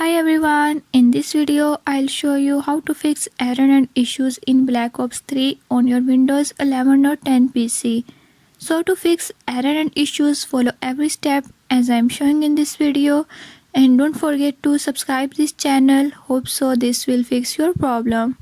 Hi everyone, in this video I'll show you how to fix error and issues in Black Ops 3 on your Windows 11 or 10 PC. So to fix error and issues, follow every step as I'm showing in this video, and don't forget to subscribe this channel. Hope so this will fix your problem.